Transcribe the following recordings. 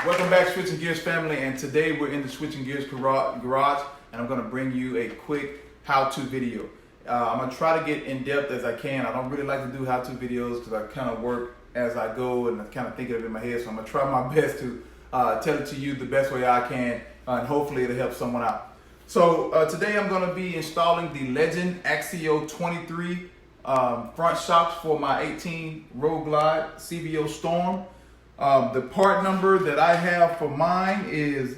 Welcome back, Switching Gears family, and today we're in the Switching Gears garage, and I'm going to bring you a quick how-to video. I'm going to try to get in-depth as I can. I don't really like to do how-to videos because I kind of work as I go and I kind of think of it in my head, so I'm going to try my best to tell it to you the best way I can, and hopefully it'll help someone out. So today I'm going to be installing the Legend AXEO 23 front shocks for my 18 Road Glide CVO Storm. The part number that I have for mine is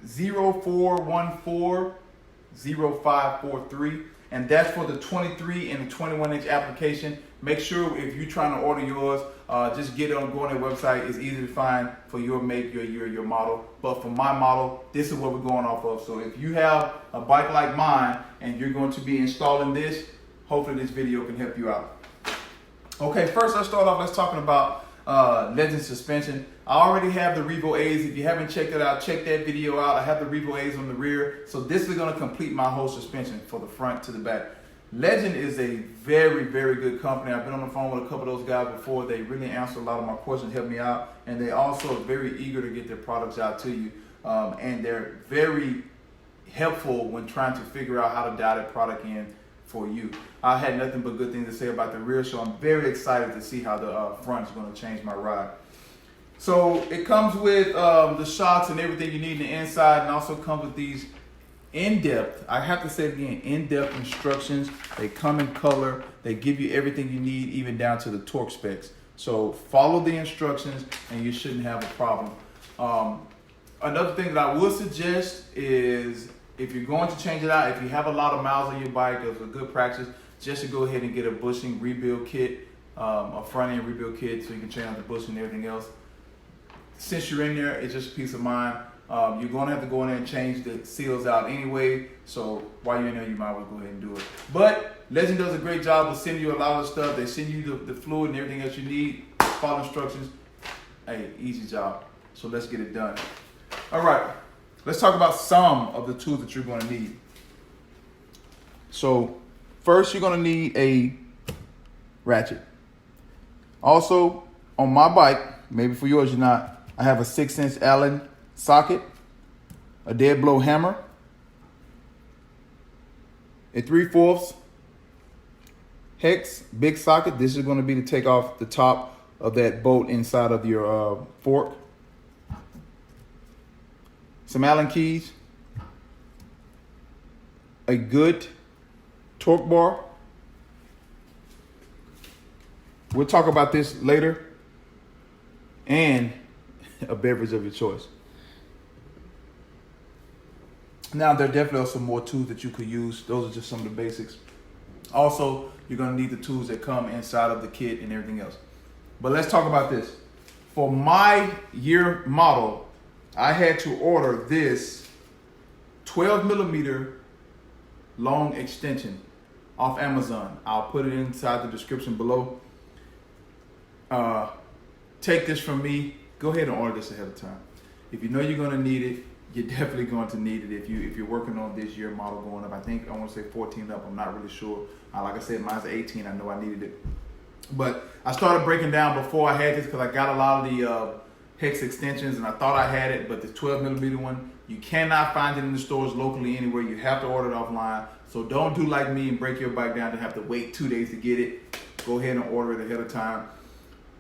04140543, and that's for the 23 and the 21-inch application. Make sure if you're trying to order yours, just go on their website. It's easy to find for your make, your year, your model. But for my model, this is what we're going off of. So if you have a bike like mine and you're going to be installing this, hopefully this video can help you out. Okay, first let's start off. Let's talking about Legend suspension. I already have the Revo A's. If you haven't checked it out, check that video out. I have the Revo A's on the rear. So this is going to complete my whole suspension from the front to the back. Legend is a very, very good company. I've been on the phone with a couple of those guys before. They really answer a lot of my questions, help me out, and they also are very eager to get their products out to you. And they're very helpful when trying to figure out how to dial that product in for you. I had nothing but good things to say about the rear, so I'm very excited to see how the front is going to change my ride. So it comes with the shocks and everything you need in the inside, and also comes with these in-depth, I have to say it again, in-depth instructions. They come in color. They give you everything you need, even down to the torque specs. So follow the instructions and you shouldn't have a problem. Another thing that I would suggest is if you're going to change it out, if you have a lot of miles on your bike, it's a good practice just to go ahead and get a bushing rebuild kit, a front end rebuild kit, so you can change out the bushing and everything else. Since you're in there, it's just peace of mind. You're going to have to go in there and change the seals out anyway, so while you're in there, you might as well go ahead and do it. But Legend does a great job of sending you a lot of stuff. They send you the fluid and everything else you need. Follow instructions. Hey, easy job. So let's get it done. All right, let's talk about some of the tools that you're going to need. So first, you're going to need a ratchet. Also, on my bike, maybe for yours you're not, I have a 6-inch Allen socket, a dead blow hammer, a 3/4 hex big socket. This is going to be to take off the top of that bolt inside of your fork. Some Allen keys, a good torque bar. We'll talk about this later. And a beverage of your choice. Now, there definitely are some more tools that you could use. Those are just some of the basics. Also, you're going to need the tools that come inside of the kit and everything else. But let's talk about this. For my year model, I had to order this 12mm long extension off Amazon. I'll put it inside the description below. Take this from me. Go ahead and order this ahead of time. If you know you're going to need it, you're definitely going to need it if you're working on this year model going up. I think I want to say 14 up. I'm not really sure. Like I said, mine's 18. I know I needed it. But I started breaking down before I had this because I got a lot of the hex extensions and I thought I had it, but the 12mm one, you cannot find it in the stores locally anywhere. You have to order it offline. So don't do like me and break your bike down to have to wait 2 days to get it. Go ahead and order it ahead of time.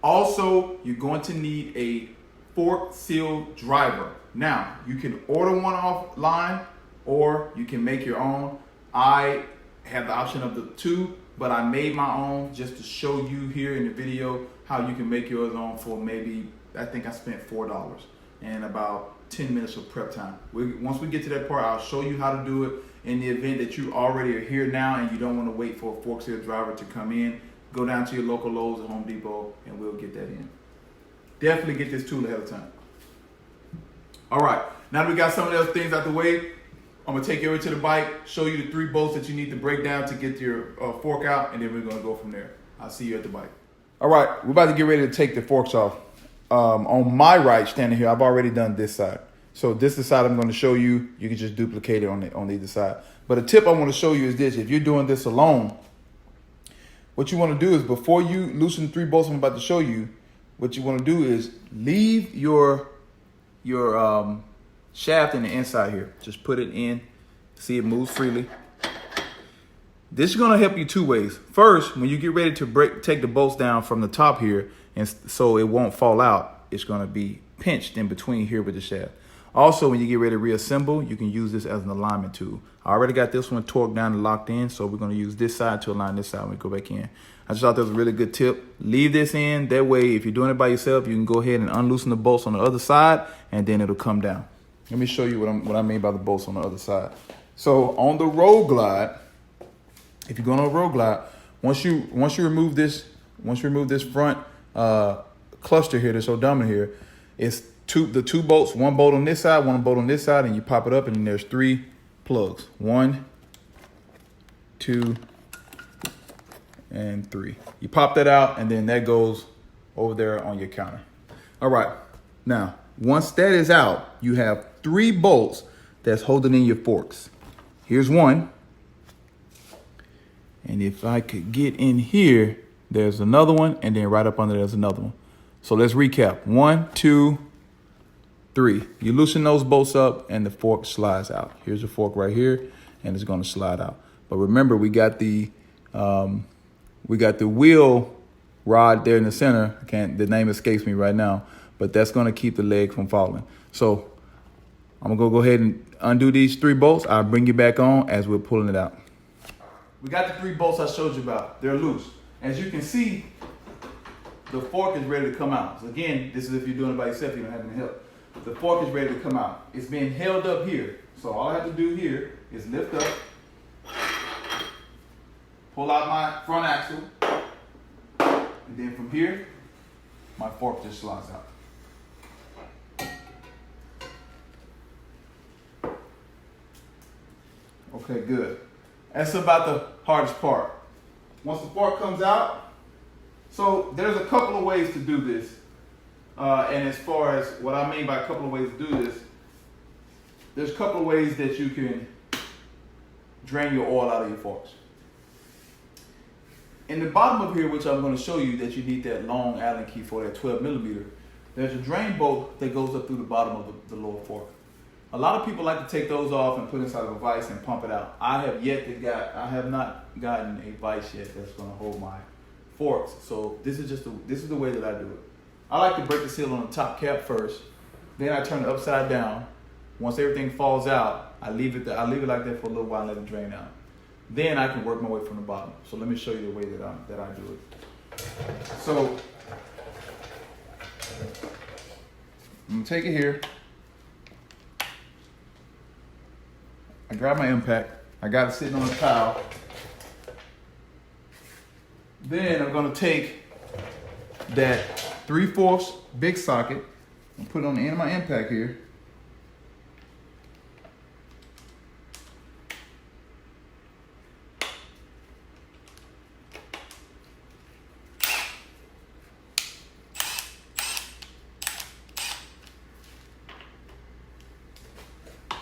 Also, you're going to need a fork seal driver. Now, you can order one offline or you can make your own. I have the option of the two, but I made my own just to show you here in the video how you can make yours own for maybe, I think I spent $4 and about 10 minutes of prep time. Once we get to that part, I'll show you how to do it in the event that you already are here now and you don't want to wait for a fork seal driver to come in. Go down to your local Lowe's or Home Depot and we'll get that in. Definitely get this tool ahead of time. All right, now that we got some of those things out the way, I'm gonna take you over to the bike, show you the 3 bolts that you need to break down to get your fork out, and then we're gonna go from there. I'll see you at the bike. All right, we're about to get ready to take the forks off. On my right, standing here, I've already done this side. So this is the side I'm gonna show you. You can just duplicate it on either side. But a tip I wanna show you is this. If you're doing this alone, what you wanna do is before you loosen the 3 bolts I'm about to show you, what you wanna do is leave your your shaft in the inside here. Just put it in. See, it moves freely. This is gonna help you two ways. First, when you get ready to take the bolts down from the top here, and so it won't fall out, it's gonna be pinched in between here with the shaft. Also, when you get ready to reassemble, you can use this as an alignment tool. I already got this one torqued down and locked in, so we're gonna use this side to align this side when we go back in. I just thought that was a really good tip. Leave this in, that way if you're doing it by yourself, you can go ahead and unloosen the bolts on the other side, and then it'll come down. Let me show you what I mean by the bolts on the other side. So on the Road Glide, if you're going on a Road Glide, once you remove this front cluster here, this odometer here, it's the two bolts, one bolt on this side, one bolt on this side, and you pop it up, and then there's 3 plugs. 1, 2, and 3. You pop that out, and then that goes over there on your counter. All right, now once that is out, you have 3 bolts that's holding in your forks. Here's one. And if I could get in here, there's another one, and then right up under there's another one. So let's recap. 1, 2, 3. You loosen those bolts up, and the fork slides out. Here's the fork right here, and it's going to slide out. But remember, we got the wheel rod there in the center. The name escapes me right now, but that's going to keep the leg from falling. So I'm gonna go ahead and undo these 3 bolts. I'll bring you back on as we're pulling it out. We got the 3 bolts I showed you about. They're loose. As you can see, the fork is ready to come out. So again, this is if you're doing it by yourself, you don't have any help. The fork is ready to come out. It's being held up here. So all I have to do here is lift up, pull out my front axle, and then from here, my fork just slides out. Okay, good. That's about the hardest part. Once the fork comes out, so there's a couple of ways to do this. And as far as what I mean by a couple of ways to do this, there's a couple of ways that you can drain your oil out of your forks. In the bottom of here, which I'm going to show you that you need that long Allen key for, that 12 millimeter, there's a drain bolt that goes up through the bottom of the lower fork. A lot of people like to take those off and put inside of a vise and pump it out. I have not gotten a vise yet that's going to hold my forks. So this is the way that I do it. I like to break the seal on the top cap first. Then I turn it upside down. Once everything falls out, I leave it like that for a little while and let it drain out. Then I can work my way from the bottom. So let me show you the way that I do it. So I'm gonna take it here. I grab my impact. I got it sitting on a towel. Then I'm gonna take that 3/4 big socket and put it on the end of my impact here.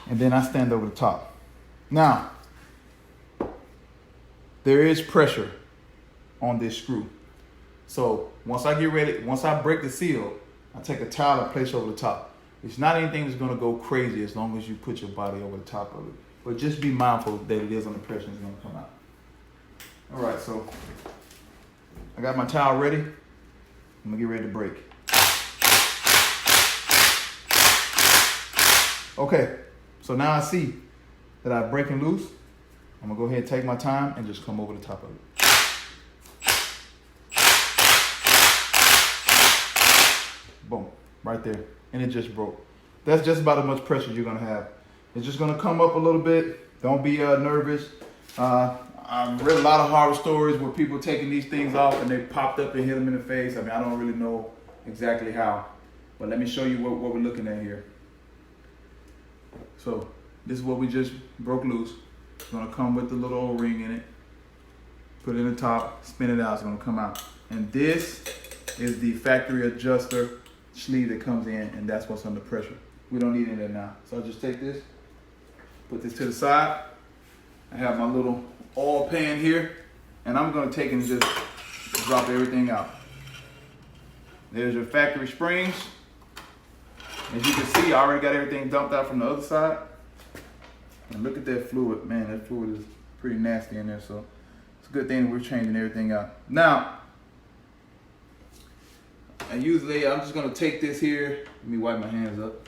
And then I stand over the top. Now, there is pressure on this screw. So once I break the seal, I take a towel and place over the top. It's not anything that's gonna go crazy as long as you put your body over the top of it. But just be mindful that it is under pressure and it's gonna come out. All right, so I got my towel ready. I'm gonna get ready to break. Okay, so now I see that I'm breaking loose. I'm gonna go ahead and take my time and just come over the top of it. Boom, right there, and it just broke. That's just about how much pressure you're gonna have. It's just gonna come up a little bit. Don't be nervous. I've read a lot of horror stories where people taking these things off and they popped up and hit them in the face. I mean, I don't really know exactly how, but let me show you what we're looking at here. So this is what we just broke loose. It's gonna come with the little O-ring in it. Put it in the top, spin it out, it's gonna come out. And this is the factory adjuster sleeve that comes in, and that's what's under pressure. We don't need any of that now. So I'll just take this, put this to the side. I have my little oil pan here, and I'm gonna take and just drop everything out. There's your factory springs. As you can see, I already got everything dumped out from the other side. And look at that fluid, man, that fluid is pretty nasty in there, so it's a good thing we're changing everything out. Now, and usually I'm just gonna take this here, let me wipe my hands up.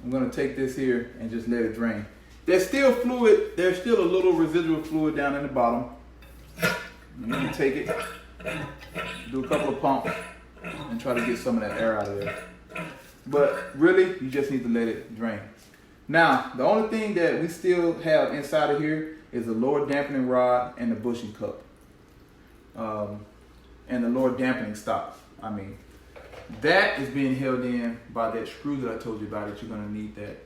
I'm gonna take this here and just let it drain. There's still fluid, there's still a little residual fluid down in the bottom. You can take it, do a couple of pumps, and try to get some of that air out of there. But really, you just need to let it drain. Now, the only thing that we still have inside of here is the lower dampening rod and the bushing cup. And the lower dampening stop. I mean, that is being held in by that screw that I told you about, that you're gonna need that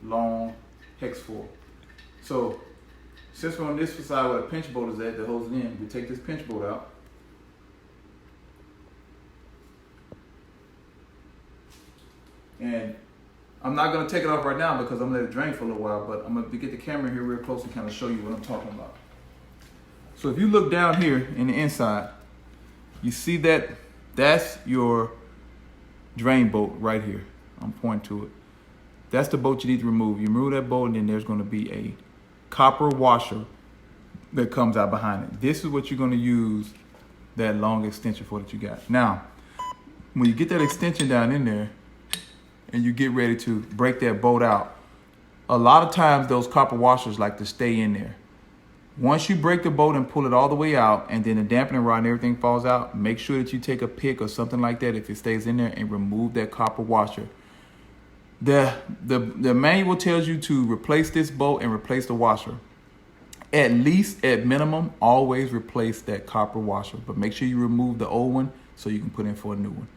long hex for. So, since we're on this side where the pinch bolt is at that holds it in, we take this pinch bolt out. And I'm not gonna take it off right now because I'm gonna let it drain for a little while, but I'm gonna get the camera here real close and kind of show you what I'm talking about. So if you look down here in the inside, you see that that's your drain bolt right here. I'm pointing to it. That's the bolt you need to remove. You remove that bolt and then there's gonna be a copper washer that comes out behind it. This is what you're gonna use that long extension for that you got. Now, when you get that extension down in there and you get ready to break that bolt out, a lot of times those copper washers like to stay in there. Once you break the bolt and pull it all the way out and then the dampening rod and everything falls out, make sure that you take a pick or something like that if it stays in there and remove that copper washer. The manual tells you to replace this bolt and replace the washer. At least, at minimum, always replace that copper washer, but make sure you remove the old one so you can put in for a new one.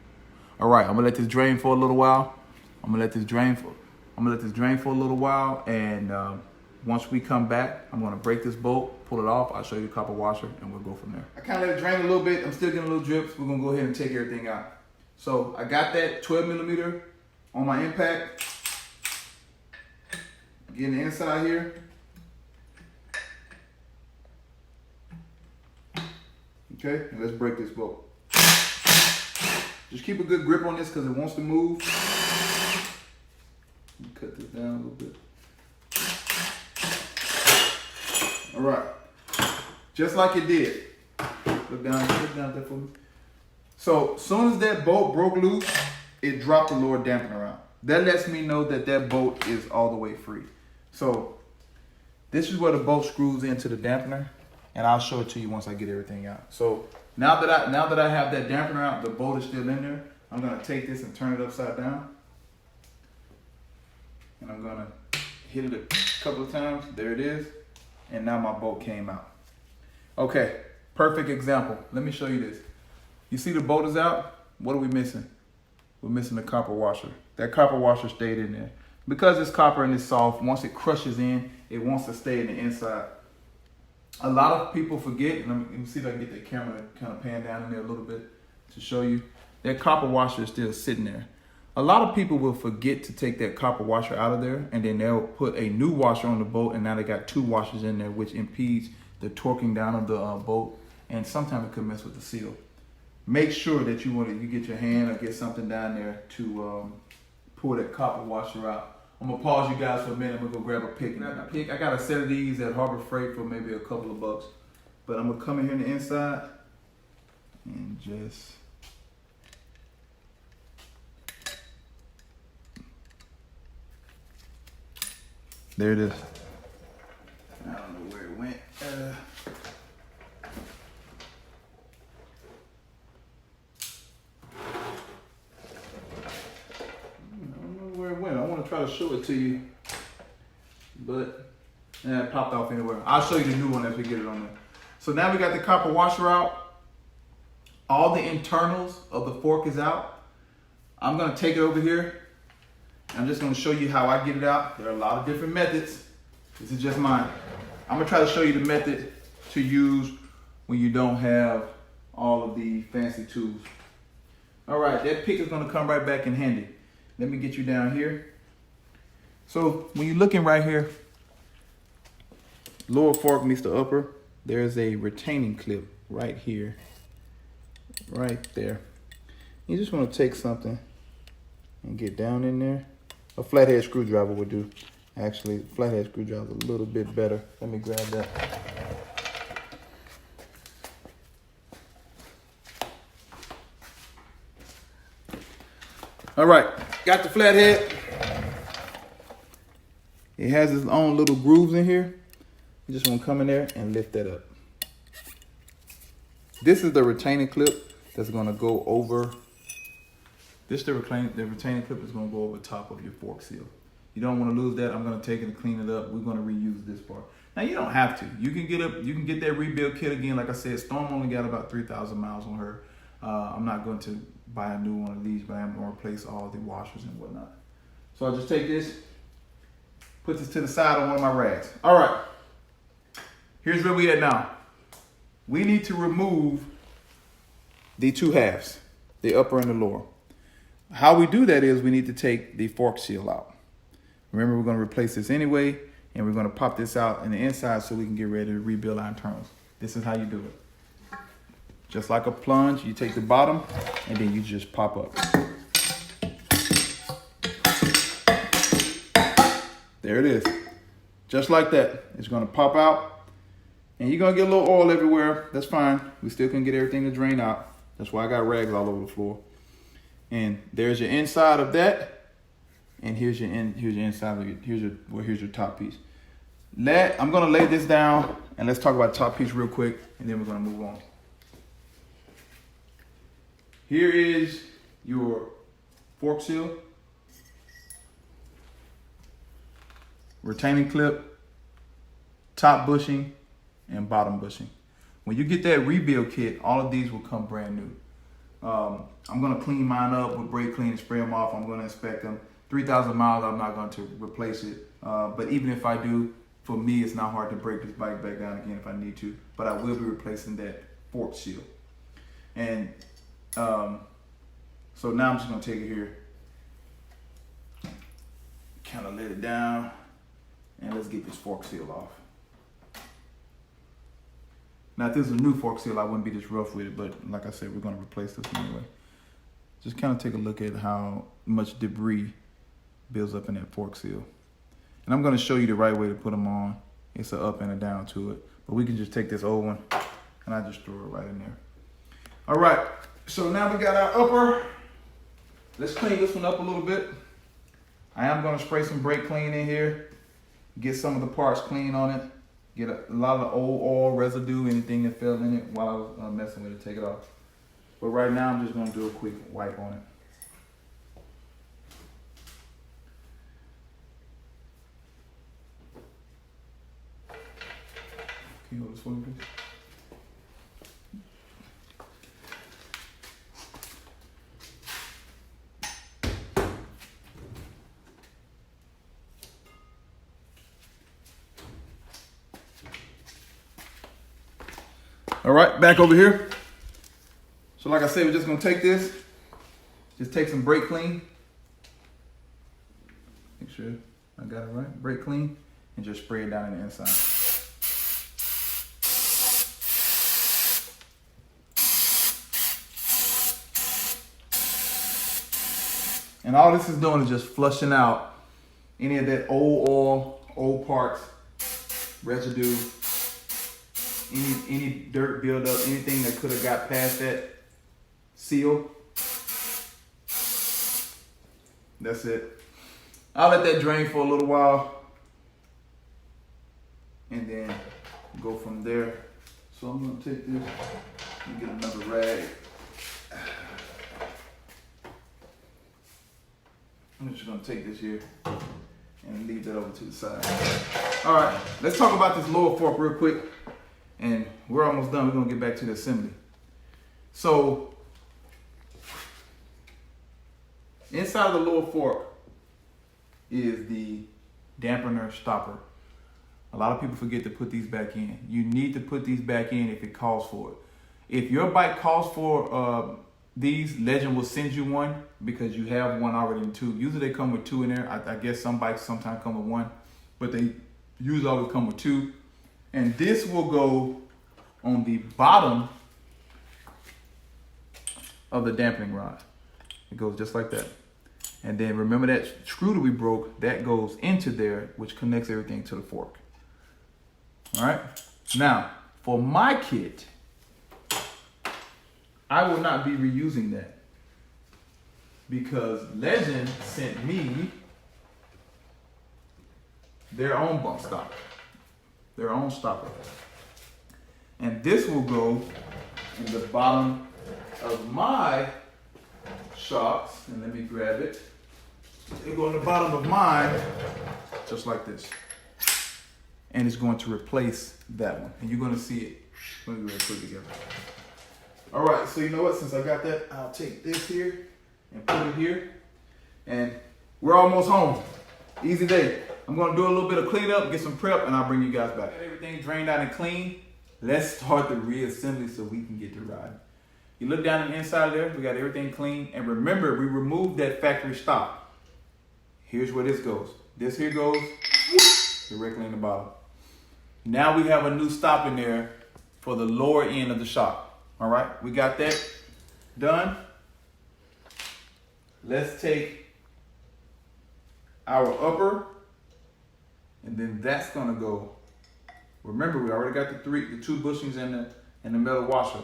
All right, I'm gonna let this drain for a little while. I'm gonna let this drain for a little while, and once we come back, I'm gonna break this bolt, pull it off. I'll show you the copper washer, and we'll go from there. I kind of let it drain a little bit. I'm still getting a little drips. We're gonna go ahead and take everything out. So I got that 12 millimeter on my impact. Getting the inside here. Okay, and let's break this bolt. Just keep a good grip on this because it wants to move. Cut this down a little bit. All right, just like it did. Look down there for me. So, as soon as that bolt broke loose, it dropped the lower dampener out. That lets me know that that bolt is all the way free. So, this is where the bolt screws into the dampener, and I'll show it to you once I get everything out. So, now that I have that dampener out, the bolt is still in there. I'm gonna take this and turn it upside down, and I'm gonna hit it a couple of times. There it is. And now my bolt came out. Okay, perfect example. Let me show you this. You see the bolt is out? What are we missing? We're missing the copper washer. That copper washer stayed in there. Because it's copper and it's soft, once it crushes in, it wants to stay in the inside. A lot of people forget, and let me see if I can get the camera to kind of pan down in there a little bit to show you. That copper washer is still sitting there. A lot of people will forget to take that copper washer out of there, and then they'll put a new washer on the bolt, and now they got two washers in there, which impedes the torquing down of the bolt, and sometimes it could mess with the seal. Make sure that you get your hand or get something down there to pull that copper washer out. I'm gonna pause you guys for a minute. I'm gonna go grab a pick. I got a set of these at Harbor Freight for maybe a couple of bucks, but I'm gonna come in here on the inside and just. There it is. I don't know where it went. I don't know where it went. I want to try to show it to you, but it popped off anywhere. I'll show you the new one as we get it on there. So now we got the copper washer out. All the internals of the fork is out. I'm going to take it over here. I'm just going to show you how I get it out. There are a lot of different methods. This is just mine. I'm going to try to show you the method to use when you don't have all of the fancy tools. All right, that pick is going to come right back in handy. Let me get you down here. So when you're looking right here, lower fork meets the upper, there's a retaining clip right here, right there. You just want to take something and get down in there. A flathead screwdriver would do. Actually, flathead screwdriver is a little bit better. Let me grab that. All right, got the flathead. It has its own little grooves in here. You just want to come in there and lift that up. This is the retaining clip that's going to go over. The retaining clip is going to go over top of your fork seal. You don't want to lose that. I'm going to take it and clean it up. We're going to reuse this part. Now you don't have to. You can get that rebuild kit again. Like I said, Storm only got about 3,000 miles on her. I'm not going to buy a new one of these, but I am going to replace all the washers and whatnot. So I'll just take this, put this to the side on one of my rags. All right. Here's where we at now. We need to remove the two halves, the upper and the lower. How we do that is we need to take the fork seal out. Remember, we're going to replace this anyway, and we're going to pop this out in the inside so we can get ready to rebuild our internals. This is how you do it. Just like a plunge, you take the bottom, and then you just pop up. There it is. Just like that. It's going to pop out, and you're going to get a little oil everywhere. That's fine. We still can get everything to drain out. That's why I got rags all over the floor. And there's your inside of that. And here's your inside of it. Here's your top piece. I'm gonna lay this down and let's talk about the top piece real quick, and then we're gonna move on. Here is your fork seal, retaining clip, top bushing, and bottom bushing. When you get that rebuild kit, all of these will come brand new. I'm gonna clean mine up with brake clean and spray them off. I'm gonna inspect them. 3,000 miles, I'm not going to replace it. But even if I do, for me, it's not hard to break this bike back down again if I need to. But I will be replacing that fork seal. And so now I'm just going to take it here, kind of let it down, and let's get this fork seal off. Now, if this is a new fork seal, I wouldn't be this rough with it. But like I said, we're going to replace this one anyway. Just kind of take a look at how much debris builds up in that fork seal. And I'm going to show you the right way to put them on. It's an up and a down to it. But we can just take this old one and I just throw it right in there. All right, so now we got our upper. Let's clean this one up a little bit. I am going to spray some brake clean in here, get some of the parts clean on it, get a lot of the old oil residue, anything that fell in it while I was messing with it, take it off. But right now I'm just going to do a quick wipe on it. Can you hold this for me, please? All right, back over here. So like I said, we're just gonna take this, just take some brake clean. Make sure I got it right, brake clean, and just spray it down in the inside. And all this is doing is just flushing out any of that old oil, old parts, residue, any dirt buildup, anything that could have got past that seal. That's it. I'll let that drain for a little while and then go from there. So I'm gonna take this and get another rag. I'm just gonna take this here and leave that over to the side. All right, let's talk about this lower fork real quick. And we're almost done. We're gonna get back to the assembly. So inside of the lower fork is the dampener stopper. A lot of people forget to put these back in. You need to put these back in if it calls for it. If your bike calls for these, Legend will send you one because you have one already in two. Usually they come with two in there. I guess some bikes sometimes come with one, but they usually always come with two. And this will go on the bottom of the dampening rod. It goes just like that. And then remember that screw that we broke, that goes into there, which connects everything to the fork. All right. Now, for my kit, I will not be reusing that because Legend sent me their own bump stop, their own stopper. And this will go in the bottom of my shocks. And let me grab it. It'll go in the bottom of mine, just like this. And it's going to replace that one. And you're going to see it when we put it together. All right, so you know what? Since I got that, I'll take this here and put it here. And we're almost home. Easy day. I'm going to do a little bit of cleanup, get some prep, and I'll bring you guys back. Everything drained out and clean. Let's start the reassembly so we can get to riding. You look down on the inside there, we got everything clean. And remember, we removed that factory stop. Here's where this goes. This here goes directly in the bottom. Now we have a new stop in there for the lower end of the shock. All right, we got that done. Let's take our upper, and then that's gonna go. Remember, we already got the two bushings and the metal washer.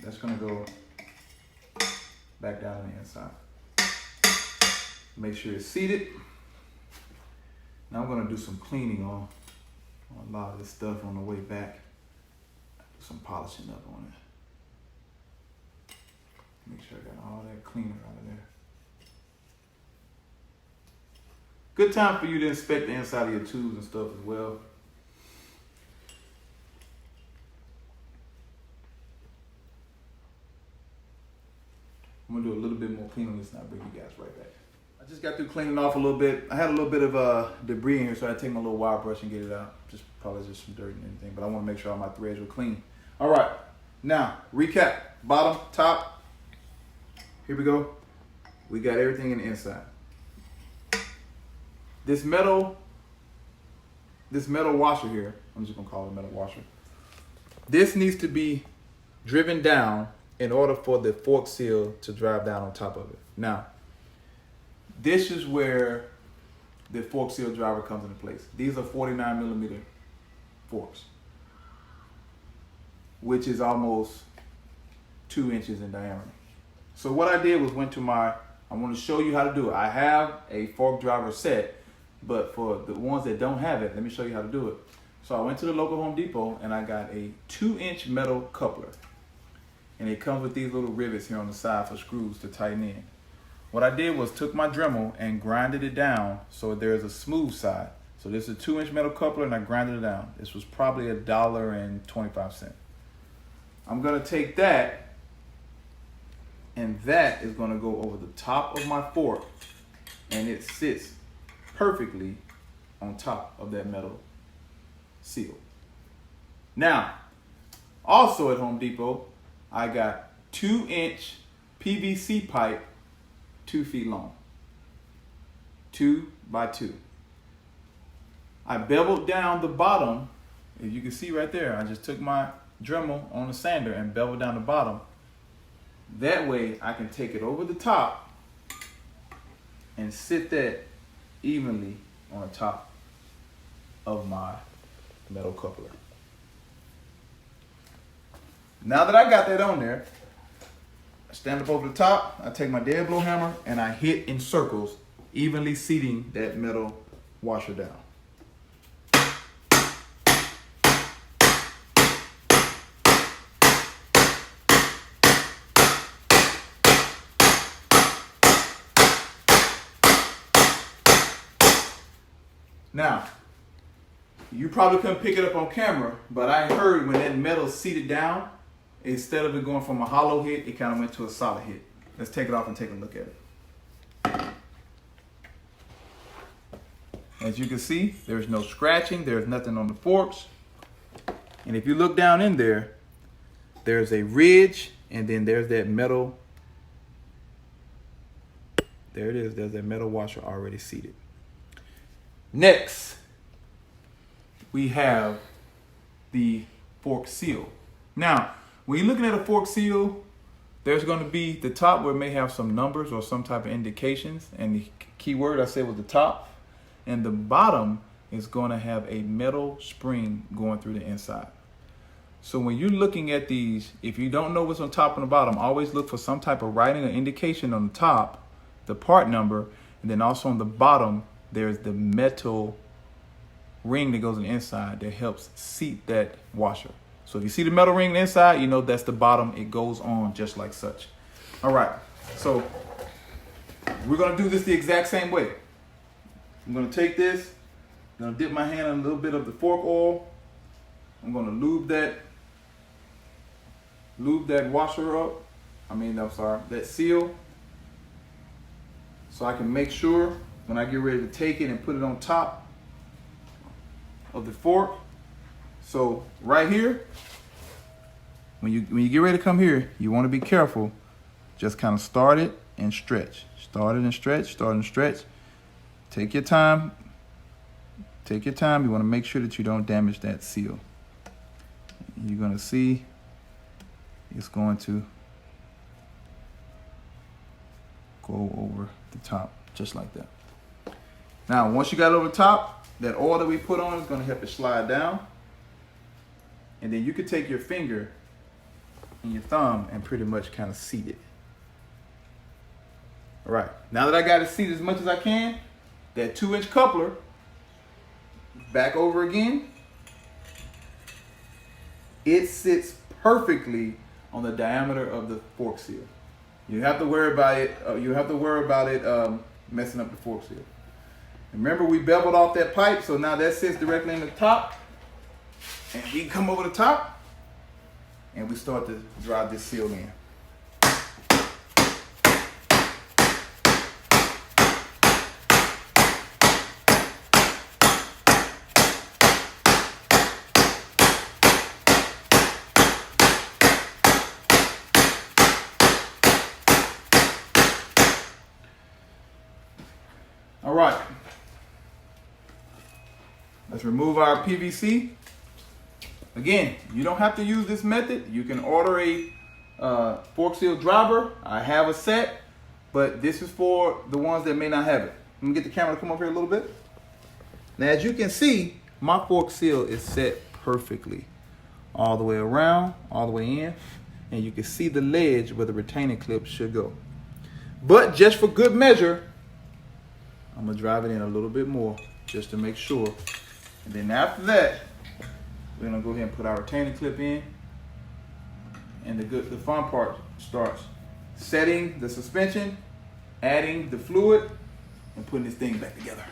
That's gonna go back down on the inside. Make sure it's seated. Now I'm gonna do some cleaning on a lot of this stuff on the way back. Do some polishing up on it. Make sure I got all that cleaner out of there. Good time for you to inspect the inside of your tubes and stuff as well. I'm gonna do a little bit more cleaning on this and I'll bring you guys right back. I just got through cleaning off a little bit. I had a little bit of debris in here, so I take my little wire brush and get it out. Probably just some dirt and everything, but I want to make sure all my threads were clean. All right, now recap: bottom, top. Here we go. We got everything in the inside. This metal washer here, I'm just gonna call it a metal washer. This needs to be driven down in order for the fork seal to drive down on top of it. Now, this is where the fork seal driver comes into place. These are 49 millimeter forks, which is almost 2 inches in diameter. So what I did was I want to show you how to do it. I have a fork driver set, but for the ones that don't have it, let me show you how to do it. So I went to the local Home Depot and I got a 2-inch metal coupler. And it comes with these little rivets here on the side for screws to tighten in. What I did was took my Dremel and grinded it down so there's a smooth side. So this is a 2-inch metal coupler and I grinded it down. This was probably $1.25. I'm gonna take that and that is gonna go over the top of my fork and it sits perfectly on top of that metal seal. Now, also at Home Depot, I got 2-inch PVC pipe 2 feet long, 2 by 2. I beveled down the bottom. If you can see right there, I just took my Dremel on the sander and beveled down the bottom. That way I can take it over the top and sit that evenly on the top of my metal coupler. Now that I got that on there, I stand up over the top, I take my dead blow hammer and I hit in circles, evenly seating that metal washer down. Now, you probably couldn't pick it up on camera, but I heard when that metal seated down, instead of it going from a hollow hit, it kind of went to a solid hit. Let's take it off and take a look at it. As you can see, there's no scratching, there's nothing on the forks. And if you look down in there, there's a ridge, and then there's that metal. There it is, there's that metal washer already seated. Next, we have the fork seal. Now, when you're looking at a fork seal, there's going to be the top where it may have some numbers or some type of indications, and the keyword I said was the top, and the bottom is going to have a metal spring going through the inside. So when you're looking at these, if you don't know what's on top and the bottom, always look for some type of writing or indication on the top, the part number, and then also on the bottom, there's the metal ring that goes on the inside that helps seat that washer. So if you see the metal ring inside, you know that's the bottom. It goes on just like such. All right, so we're gonna do this the exact same way. I'm gonna take this, I'm gonna dip my hand in a little bit of the fork oil. I'm gonna lube that washer up. That seal. So I can make sure when I get ready to take it and put it on top of the fork. So right here, when you get ready to come here, you want to be careful. Just kind of start it and stretch. Start it and stretch, start and stretch. Take your time. Take your time. You want to make sure that you don't damage that seal. You're going to see it's going to go over the top just like that. Now, once you got it over the top, that oil that we put on is going to help it slide down. And then you could take your finger and your thumb and pretty much kind of seat it. All right, now that I got it seated as much as I can, that 2-inch coupler, back over again, it sits perfectly on the diameter of the fork seal. You have to worry about it. Messing up the fork seal. And remember, we beveled off that pipe, so now that sits directly in the top. And we can come over the top, and we start to drive this seal in. All right, let's remove our PVC. Again, you don't have to use this method. You can order a fork seal driver. I have a set, but this is for the ones that may not have it. Let me get the camera to come up here a little bit. Now, as you can see, my fork seal is set perfectly all the way around, all the way in, and you can see the ledge where the retaining clip should go. But just for good measure, I'm gonna drive it in a little bit more just to make sure. And then after that, we're gonna go ahead and put our retaining clip in. And the fun part starts. Setting the suspension, adding the fluid, and putting this thing back together.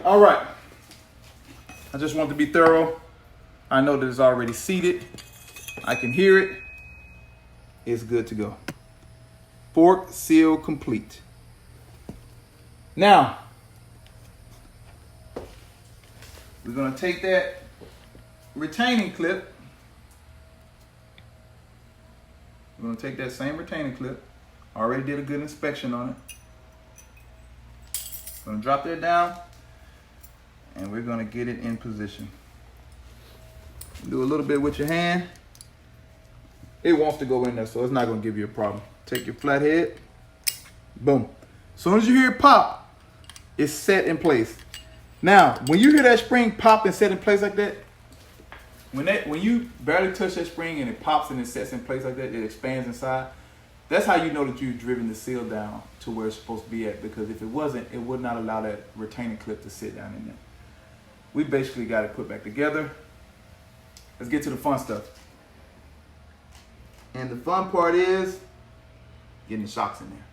All right. I just want to be thorough. I know that it's already seated. I can hear it. It's good to go. Fork seal complete. Now, we're going to take that retaining clip. We're going to take that same retaining clip. I already did a good inspection on it. I'm going to drop that down. And we're going to get it in position. Do a little bit with your hand. It wants to go in there, so it's not going to give you a problem. Take your flathead. Boom. As soon as you hear it pop, it's set in place. Now, when you hear that spring pop and set in place like that, when you barely touch that spring and it pops and it sets in place like that, it expands inside, that's how you know that you've driven the seal down to where it's supposed to be at, because if it wasn't, it would not allow that retaining clip to sit down in there. We basically got it put back together. Let's get to the fun stuff. And the fun part is getting the shocks in there.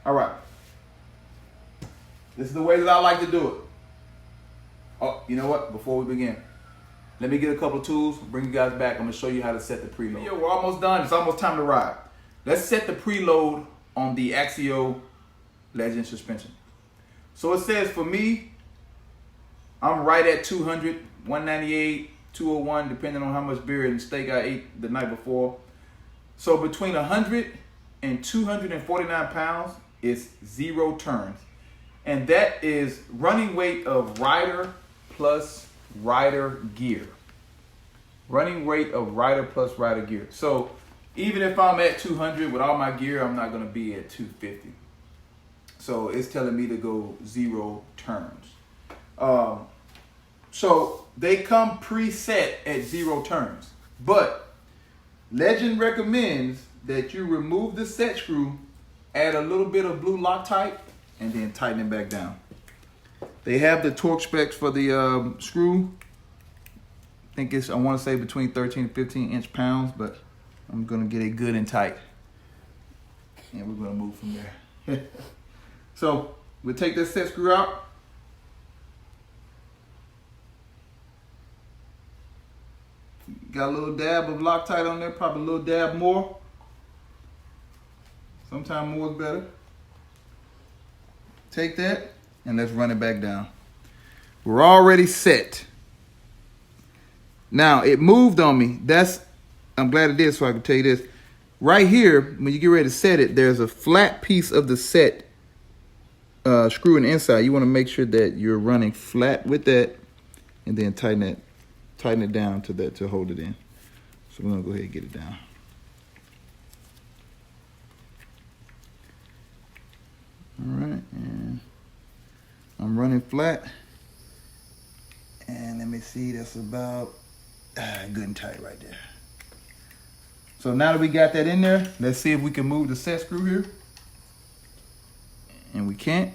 All right. This is the way that I like to do it. Oh, you know what? Before we begin, let me get a couple of tools, bring you guys back. I'm gonna show you how to set the preload. Yeah, we're almost done. It's almost time to ride. Let's set the preload on the AXEO Legend suspension. So it says for me, I'm right at 200, 198, 201, depending on how much beer and steak I ate the night before. So between 100 and 249 pounds it's 0 turns. And that is running weight of rider plus rider gear. Running weight of rider plus rider gear. So even if I'm at 200 with all my gear, I'm not going to be at 250. So it's telling me to go 0 turns. So they come preset at 0 turns. But Legend recommends that you remove the set screw, add a little bit of blue Loctite, and then tighten it back down. They have the torque specs for the screw. I think it's, I want to say between 13 and 15 inch-pounds, but I'm going to get it good and tight. And we're going to move from there. So we'll take this set screw out. Got a little dab of Loctite on there, probably a little dab more. Sometimes more is better. Take that and let's run it back down. We're already set. Now it moved on me. I'm glad it did, so I can tell you this. Right here, when you get ready to set it, there's a flat piece of the set screw in the inside. You want to make sure that you're running flat with that, and then tighten it down to that to hold it in. So we're gonna go ahead and get it down. All right, and I'm running flat. And let me see, that's about good and tight right there. So now that we got that in there, let's see if we can move the set screw here. And we can't.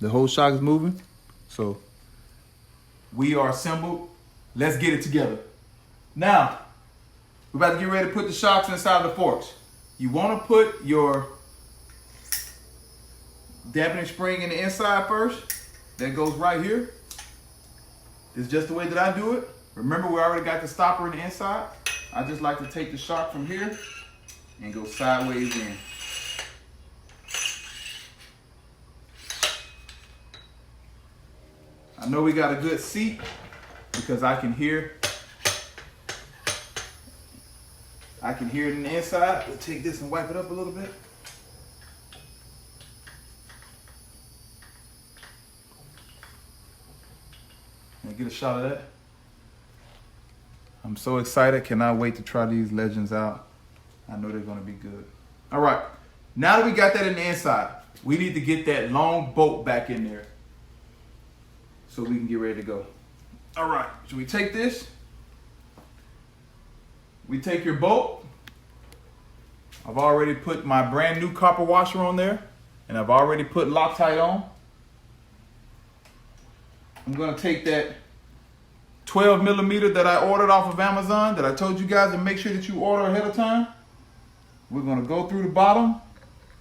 The whole shock is moving. So we are assembled. Let's get it together. Now, we're about to get ready to put the shocks inside the forks. You want to put your dampening spring in the inside first. That goes right here. This is just the way that I do it. Remember, we already got the stopper in the inside. I just like to take the shock from here and go sideways in. I know we got a good seat because I can hear it in the inside. We'll take this and wipe it up a little bit. And get a shot of that. I'm so excited. Cannot wait to try these Legends out. I know they're going to be good. All right. Now that we got that in the inside, we need to get that long bolt back in there so we can get ready to go. All right. So we take this. We take your bolt. I've already put my brand new copper washer on there, and I've already put Loctite on. I'm going to take that 12 millimeter that I ordered off of Amazon that I told you guys to make sure that you order ahead of time. We're going to go through the bottom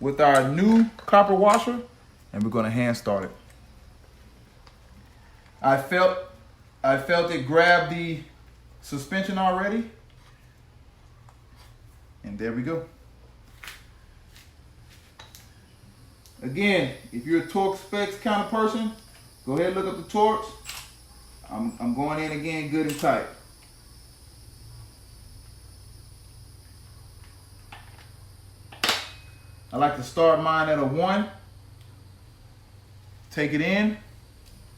with our new copper washer, and we're going to hand start it. I felt it grab the suspension already, and there we go. Again, if you're a torque specs kind of person, go ahead and look up the torques. I'm going in again good and tight. I like to start mine at a 1. Take it in.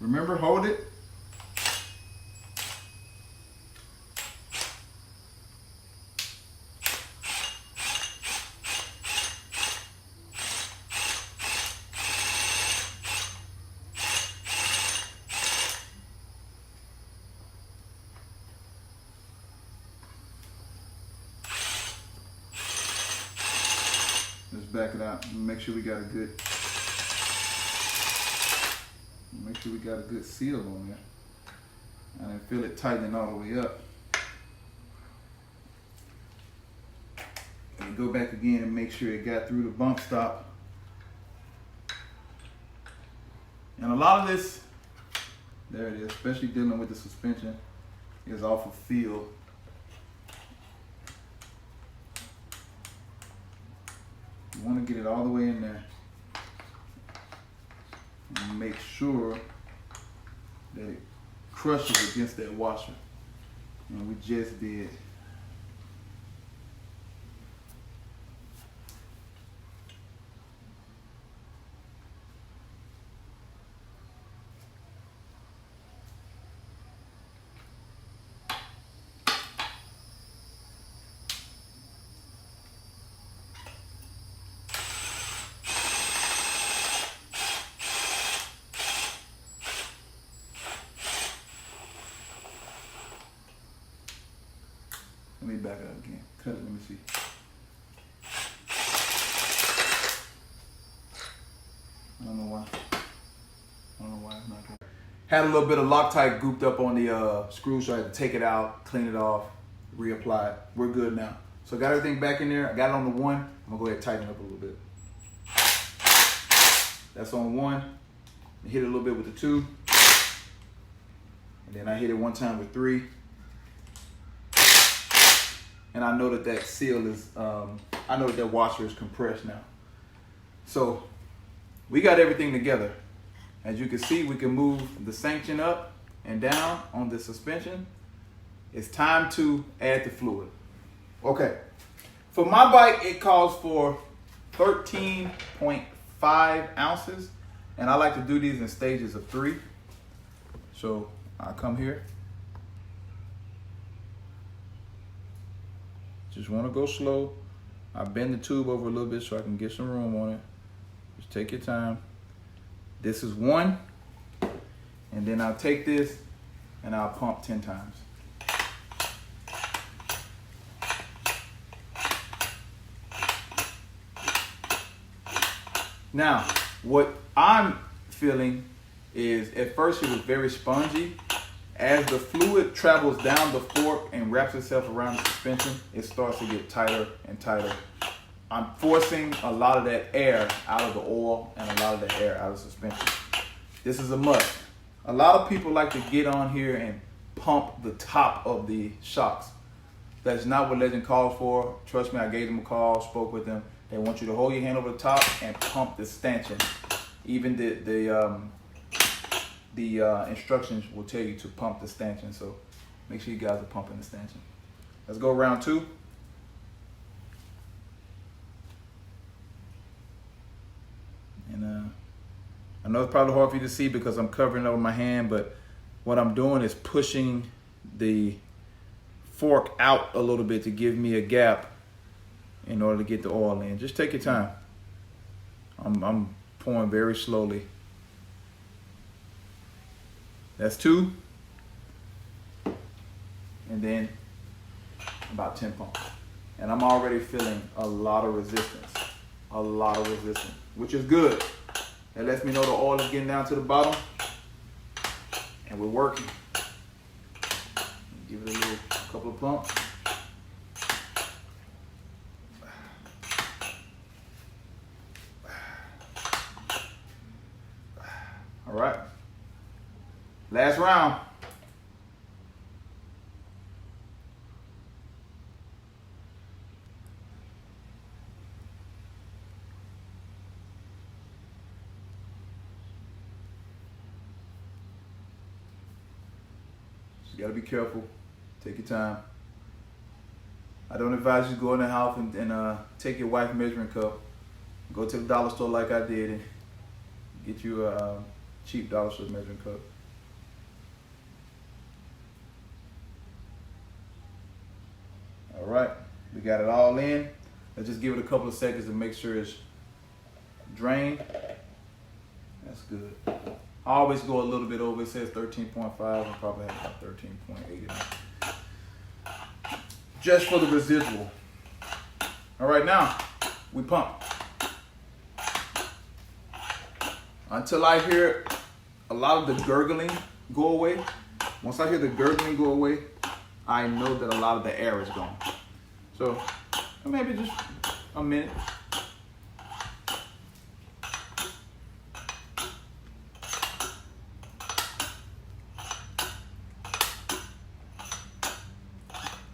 Remember, hold it. Let's back it out and make sure we got a good seal on there. I didn't feel it tightening all the way up. And go back again and make sure it got through the bump stop. And a lot of this, there it is, especially dealing with the suspension, is off of feel. You want to get it all the way in there and make sure that it crushes against that washer. And we just did. me back it up again. Cut it, let me see. I don't know why it's not good. Had a little bit of Loctite gooped up on the screw, so I had to take it out, clean it off, reapply it. We're good now. So I got everything back in there. I got it on the 1. I'm gonna go ahead and tighten it up a little bit. That's on 1. Hit it a little bit with the 2. And then I hit it one time with 3. And I know that seal is, I know that washer is compressed now. So we got everything together. As you can see, we can move the sanction up and down on the suspension. It's time to add the fluid. Okay, for my bike, it calls for 13.5 ounces, and I like to do these in stages of 3. So I come here. Just want to go slow. I bend the tube over a little bit so I can get some room on it. Just take your time. This is 1, and then I'll take this and I'll pump 10 times. Now, what I'm feeling is at first it was very spongy. As the fluid travels down the fork and wraps itself around the suspension, it starts to get tighter and tighter. I'm forcing a lot of that air out of the oil and a lot of the air out of the suspension. This is a must. A lot of people like to get on here and pump the top of the shocks. That's not what Legend calls for. Trust me, I gave them a call, spoke with them. They want you to hold your hand over the top and pump the stanchion. Even the instructions will tell you to pump the stanchion. So make sure you guys are pumping the stanchion. Let's go round 2. And I know it's probably hard for you to see because I'm covering over my hand, but what I'm doing is pushing the fork out a little bit to give me a gap in order to get the oil in. Just take your time. I'm pouring very slowly. That's 2. And then about 10 pumps. And I'm already feeling a lot of resistance. Which is good. That lets me know the oil is getting down to the bottom and we're working. Give it a couple of pumps. All right, last round. You gotta be careful, take your time. I don't advise you to go in the house and take your wife's measuring cup, go to the dollar store like I did and get you a cheap dollar store measuring cup. All right, we got it all in. Let's just give it a couple of seconds to make sure it's drained. That's good. I always go a little bit over. It says 13.5. I probably have about 13.8. Just for the residual. All right, now we pump. Until I hear a lot of the gurgling go away. Once I hear the gurgling go away, I know that a lot of the air is gone. So maybe just a minute.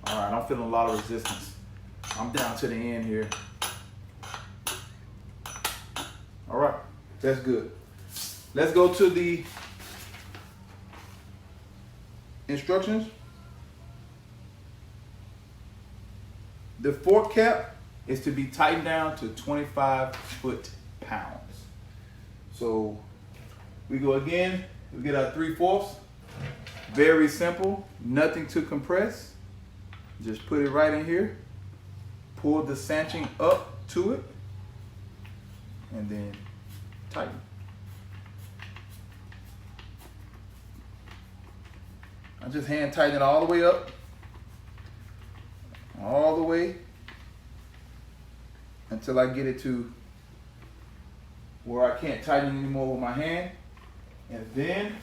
All right, I'm feeling a lot of resistance. I'm down to the end here. All right, that's good. Let's go to the instructions. The fork cap is to be tightened down to 25 foot-pounds. So we go again, we get our 3/4. Very simple, nothing to compress. Just put it right in here, pull the stanchion up to it, and then tighten. I just hand tighten it all the way up. until I get it to where I can't tighten it anymore with my hand. And then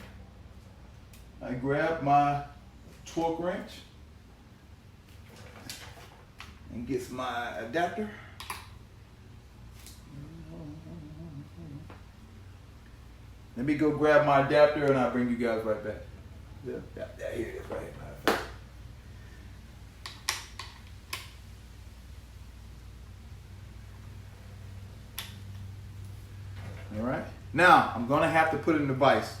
I grab my torque wrench and gets my adapter. Let me go grab my adapter and I'll bring you guys right back. Yeah, here it is right here. All right. Now, I'm going to have to put it in the vise.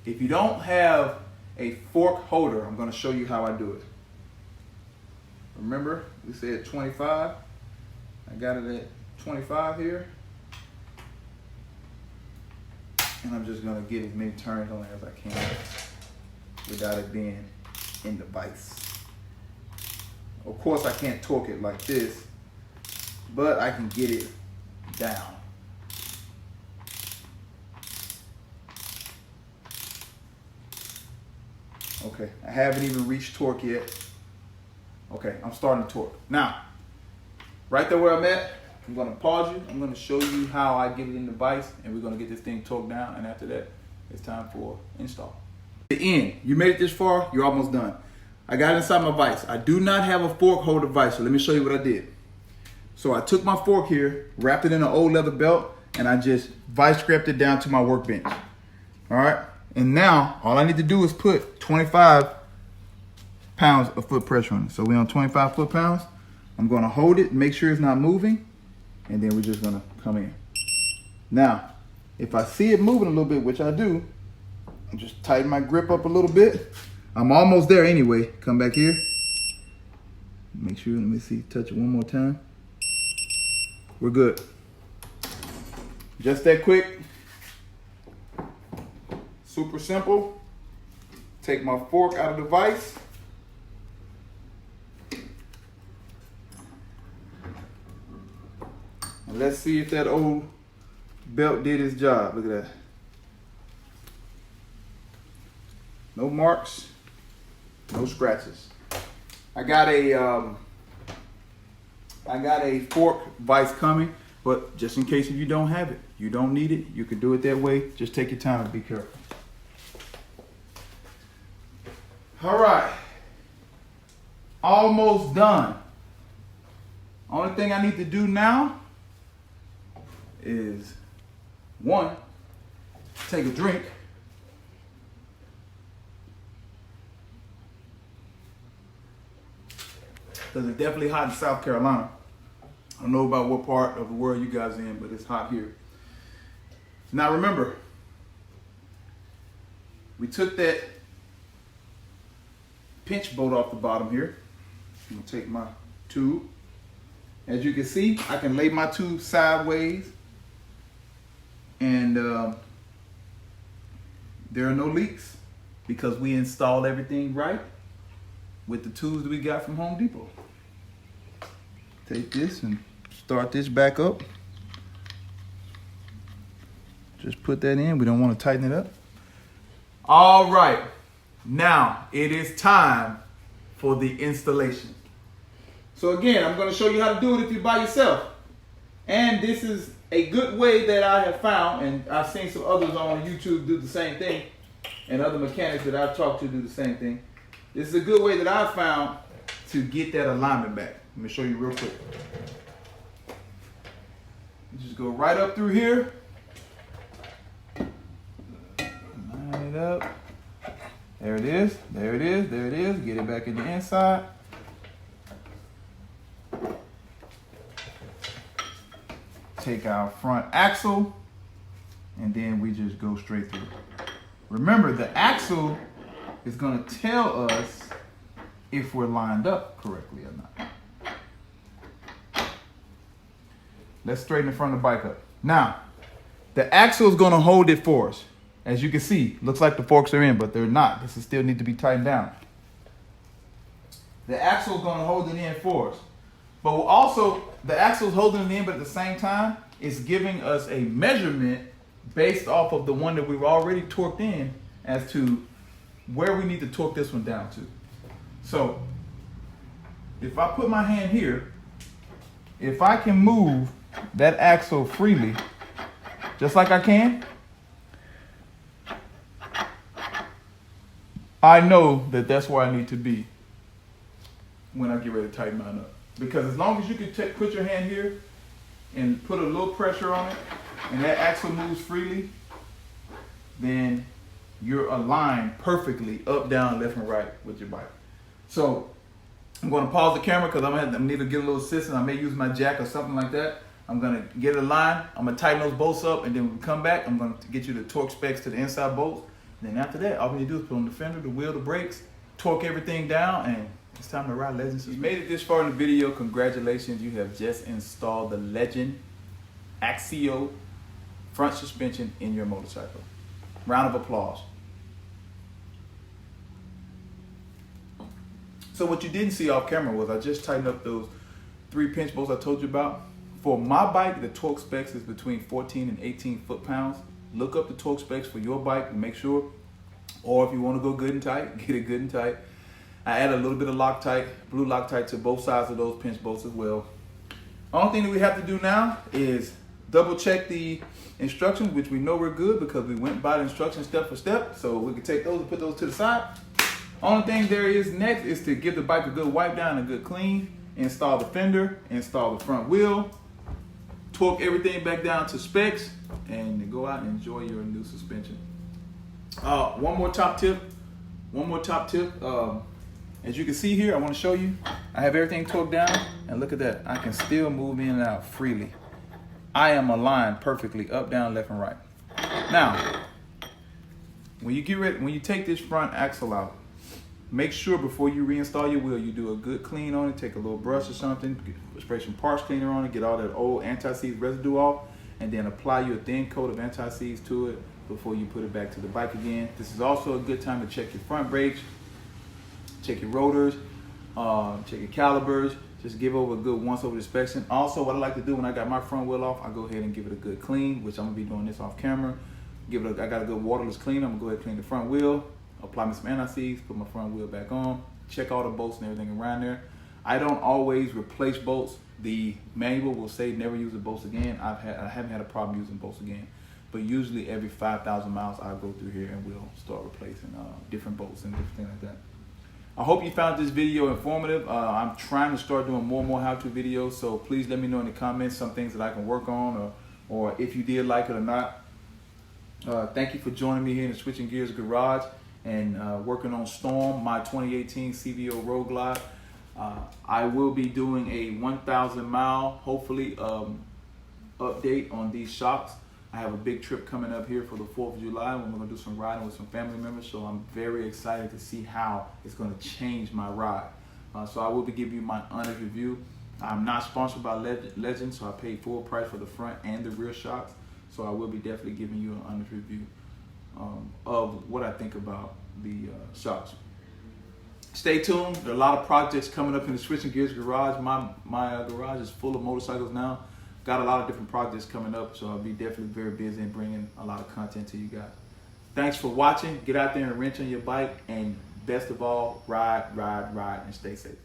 If you don't have a fork holder, I'm going to show you how I do it. Remember, we said 25. I got it at 25 here. And I'm just going to get as many turns on it as I can without it being in the vise. Of course, I can't torque it like this, but I can get it down. Okay, I haven't even reached torque yet. Okay, I'm starting to torque. Now, right there where I'm at, I'm gonna pause you. I'm gonna show you how I get it in the vise, and we're gonna get this thing torqued down, and after that, it's time for install. The end, you made it this far, you're almost done. I got it inside my vise. I do not have a fork holder vise, so let me show you what I did. So I took my fork here, wrapped it in an old leather belt, and I just vice gripped it down to my workbench. All right, and now all I need to do is put 25 pounds of foot pressure on it. So we're on 25 foot-pounds. I'm gonna hold it, make sure it's not moving, and then we're just gonna come in. Now, if I see it moving a little bit, which I do, I'll just tighten my grip up a little bit. I'm almost there anyway. Come back here. Make sure, let me see, touch it one more time. We're good. Just that quick. Super simple. Take my fork out of the vise. And let's see if that old belt did its job. Look at that. No marks, no scratches. I got a fork vise coming, but just in case if you don't have it, you don't need it, you can do it that way. Just take your time and be careful. All right, almost done. Only thing I need to do now is, one, take a drink. Because it's definitely hot in South Carolina. I don't know about what part of the world you guys are in, but it's hot here. Now remember, we took that pinch bolt off the bottom here. I'm gonna take my tube. As you can see, I can lay my tube sideways, and there are no leaks because we installed everything right with the tools that we got from Home Depot. Take this and start this back up. Just put that in. We don't want to tighten it up. All right, now it is time for the installation. So again, I'm going to show you how to do it if you're by yourself. And this is a good way that I have found, and I've seen some others on YouTube do the same thing, and other mechanics that I've talked to do the same thing. This is a good way that I've found to get that alignment back. Let me show you real quick. You just go right up through here. Line it up. There it is. There it is. There it is. Get it back in the inside. Take our front axle, and then we just go straight through. Remember, the axle is going to tell us if we're lined up correctly or not. Let's straighten the front of the bike up. Now, the axle is going to hold it for us. As you can see, looks like the forks are in, but they're not. This is still need to be tightened down. The axle is going to hold it in for us. But also, the axle is holding it in, but at the same time, it's giving us a measurement based off of the one that we've already torqued in as to where we need to torque this one down to. So, if I put my hand here, if I can move that axle freely, just like I can, I know that that's where I need to be when I get ready to tighten mine up. Because as long as you can put your hand here and put a little pressure on it, and that axle moves freely, then you're aligned perfectly up, down, left, and right with your bike. So I'm going to pause the camera because I'm going to need to get a little assistance. I may use my jack or something like that. I'm going to get it aligned. I'm going to tighten those bolts up, and then when we come back, I'm going to get you the torque specs to the inside bolts. And then after that, all we need to do is put on the fender, the wheel, the brakes, torque everything down, and it's time to ride Legend. You made it this far in the video. Congratulations. You have just installed the Legend AXEO front suspension in your motorcycle. Round of applause. So what you didn't see off camera was I just tightened up those 3 pinch bolts I told you about. For my bike, the torque specs is between 14 and 18 foot-pounds. Look up the torque specs for your bike and make sure, or if you want to go good and tight, get it good and tight. I add a little bit of Loctite, blue Loctite to both sides of those pinch bolts as well. Only thing that we have to do now is double check the instructions, which we know we're good because we went by the instructions step for step. So we can take those and put those to the side. Only thing there is next is to give the bike a good wipe down, a good clean, install the fender, install the front wheel, torque everything back down to specs, and go out and enjoy your new suspension. One more top tip. As you can see here, I want to show you, I have everything torqued down, and look at that. I can still move in and out freely. I am aligned perfectly up, down, left, and right. Now, when you take this front axle out, make sure before you reinstall your wheel, you do a good clean on it. Take a little brush or something, spray some parts cleaner on it, get all that old anti-seize residue off, and then apply your thin coat of anti-seize to it before you put it back to the bike again. This is also a good time to check your front brakes, check your rotors, check your calipers. Just give over a good once-over inspection. Also, what I like to do when I got my front wheel off, I go ahead and give it a good clean, which I'm gonna be doing this off camera. I got a good waterless clean. I'm gonna go ahead and clean the front wheel, apply me some anti-seize, put my front wheel back on, check all the bolts and everything around there. I don't always replace bolts. The manual will say never use the bolts again. I haven't had a problem using bolts again, but usually every 5,000 miles I'll go through here and we'll start replacing different bolts and different things like that. I hope you found this video informative. I'm trying to start doing more and more how-to videos, so please let me know in the comments some things that I can work on, or if you did like it or not. Thank you for joining me here in the Switching Gears Garage and working on Storm, my 2018 CVO Road Glide. I will be doing a 1,000 mile, hopefully, update on these shocks. I have a big trip coming up here for the 4th of July when we're going to do some riding with some family members, so I'm very excited to see how it's going to change my ride. So I will be giving you my honest review. I'm not sponsored by Legend, so I paid full price for the front and the rear shocks. So I will be definitely giving you an honest review of what I think about the shocks. Stay tuned. There are a lot of projects coming up in the Switching Gears Garage. My garage is full of motorcycles now. Got a lot of different projects coming up, so I'll be definitely very busy and bringing a lot of content to you guys. Thanks for watching. Get out there and wrench on your bike, and best of all, ride, and stay safe.